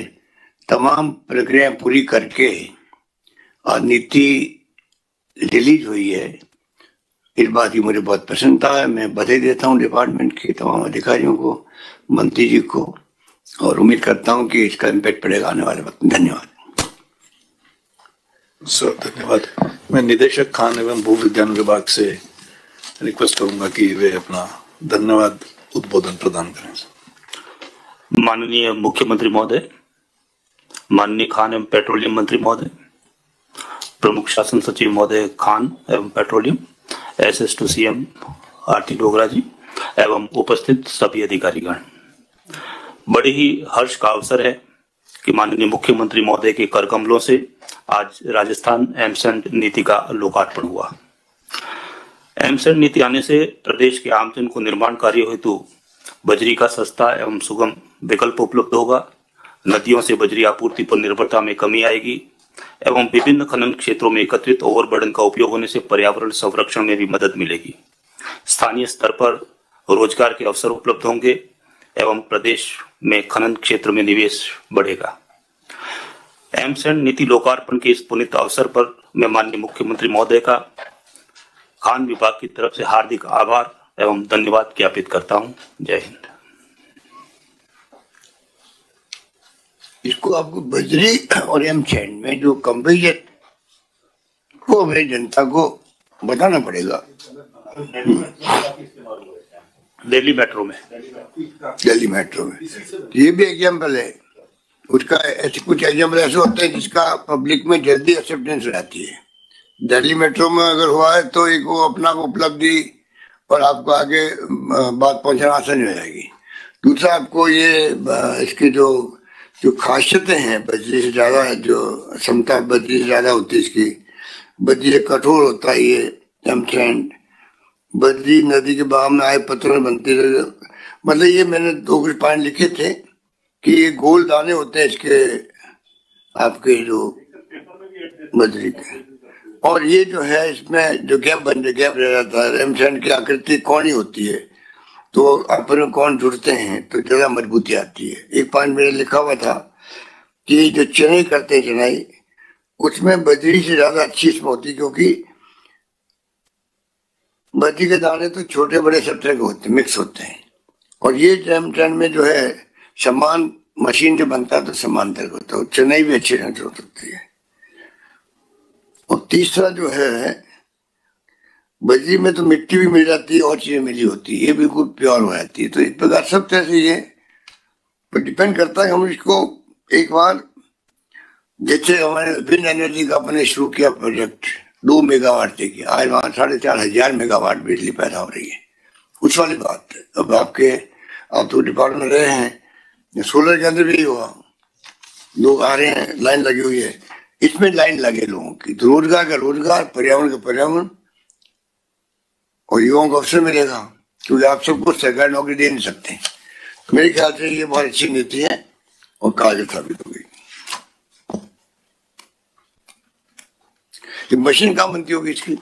तमाम प्रक्रिया पूरी करके और नीति रिलीज हुई है। इस बात की मुझे बहुत प्रसन्नता है। मैं बधाई देता हूँ डिपार्टमेंट के तमाम अधिकारियों को, मंत्री जी को, और उम्मीद करता हूँ कि इसका इम्पैक्ट पड़ेगा आने वाले वक्त। धन्यवाद सर। धन्यवाद। मैं निदेशक खान एवं भू विज्ञान विभाग से रिक्वेस्ट करूंगा कि वे अपना धन्यवाद उद्बोधन प्रदान करें। माननीय मुख्यमंत्री महोदय, माननीय खान एवं पेट्रोलियम मंत्री महोदय, प्रमुख शासन सचिव महोदय खान एवं petroleum, SS2 CM Aarti Dogra जी एवं उपस्थित सभी अधिकारीगण, बड़े ही हर्ष का अवसर है कि माननीय मुख्यमंत्री महोदय के कर कमलों से आज राजस्थान एमसेंड नीति का लोकार्पण हुआ। एमसेंड नीति आने से प्रदेश के आमजन को निर्माण कार्य हेतु बजरी का सस्ता एवं सुगम विकल्प उपलब्ध होगा। नदियों से बजरी आपूर्ति पर निर्भरता में कमी आएगी एवं विभिन्न खनन क्षेत्रों में एकत्रित ओवरबर्डन का उपयोग होने से पर्यावरण संरक्षण में भी मदद मिलेगी। स्थानीय स्तर पर रोजगार के अवसर उपलब्ध होंगे एवं प्रदेश में खनन क्षेत्र में निवेश बढ़ेगा। एमसेंड नीति लोकार्पण के इस पुनीत अवसर पर मैं माननीय मुख्यमंत्री महोदय का खान विभाग की तरफ से हार्दिक आभार एवं धन्यवाद ज्ञापित करता हूं। जय हिंद। इसको आपको बजरी और एमसेंड में जो कंपेरिजन को हमें जनता को बताना पड़ेगा। दिल्ली मेट्रो में ये भी एग्जाम्पल है उसका। ऐसे कुछ एग्जाम्पल ऐसे होते हैं जिसका पब्लिक में जल्दी एक्सेप्टेंस रहती है। दिल्ली मेट्रो में अगर हुआ है तो एक वो अपना उपलब्धि और आपको आगे बात पहुंचाना आसानी हो जाएगी। दूसरा आपको ये इसकी जो खासियतें हैं, बजरी से ज्यादा जो क्षमता बजरी से ज्यादा होती है इसकी, बजरी से कठोर होता है ये एमसेंड। बजरी नदी के बहाव में आए पत्थरों में बनती है। मतलब ये मैंने 2 कुछ पॉइंट लिखे थे कि ये गोल दाने होते हैं इसके आपके जो बजरी के, और ये जो है इसमें जो गैप रह जाता है। एमसेंड की आकृति कोनी होती है तो अपन में कौन जुड़ते हैं तो ज्यादा मजबूती आती है। एक पॉइंट मेरे लिखा हुआ था कि जो चनाई करते हैं चनाई, उसमें बजरी से ज्यादा अच्छी इसमें होती है, क्योंकि बजरी के दाने तो छोटे बड़े सब तरह के होते हैं, मिक्स होते हैं। और ये एमसेंड में जो है समान मशीन से बनता है तो समान तरह होता है, चनाई भी अच्छी ढंग से हो सकती है। और तीसरा जो है, बजरी में तो मिट्टी भी मिल जाती है और चीजें मिली होती है, ये बिल्कुल प्योर हो जाती है। तो इस प्रकार सब तरह से ये पर डिपेंड करता है। हम इसको एक बार, जैसे हमारे विंड एनर्जी का अपने शुरू किया प्रोजेक्ट 2 मेगावाट से किया, आज वहां 4,500 मेगावाट बिजली पैदा हो रही है। उस वाली बात है। अब आप तो डिपार्टमेंट में रहे हैं, सोलर के अंदर भी हुआ, लोग आ रहे हैं, लाइन लगी हुई है, इसमें लाइन लगे लोगों की, तो रोजगार का रोजगार, पर्यावरण का पर्यावरण, और युवाओं को अवसर मिलेगा, क्योंकि आप सबको सरकारी नौकरी दे नहीं सकते। मेरे ख्याल से ये बहुत अच्छी नीति है और कारगर साबित होगी। ये मशीन कहाँ बनती होगी इसकी?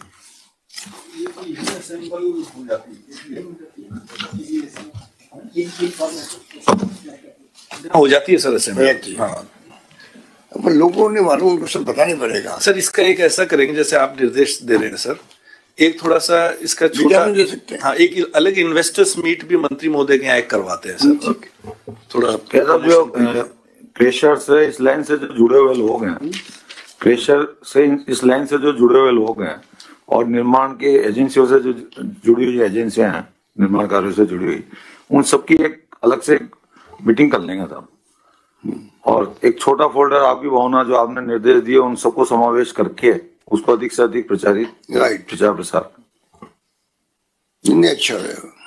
हो जाती है सर असेंबली। हाँ, पर लोगों ने मालूम, उनको सब बताना पड़ेगा। सर इसका एक ऐसा करेंगे, जैसे आप निर्देश दे रहे हैं सर, एक थोड़ा सा इसका छोटा दे सकते हैं। हाँ, एक अलग इन्वेस्टर्स मीट भी मंत्री महोदय के यहाँ एक करवाते हैं सर। थोड़ा जो क्रेशर से इस लाइन से जो जुड़े हुए लोग हैं, क्रेशर से इस लाइन से जो जुड़े हुए लोग हैं, और निर्माण के एजेंसियों से जो जुड़ी हुई एजेंसियां हैं, निर्माण कार्यों से जुड़ी हुई, उन सबकी एक अलग से मीटिंग कर लेंगे साहब, और एक छोटा फोल्डर आपकी भावना जो आपने निर्देश दिए उन सबको समावेश करके उसको अधिक से अधिक प्रचारित, राइट, प्रचार प्रसार अच्छा रहेगा।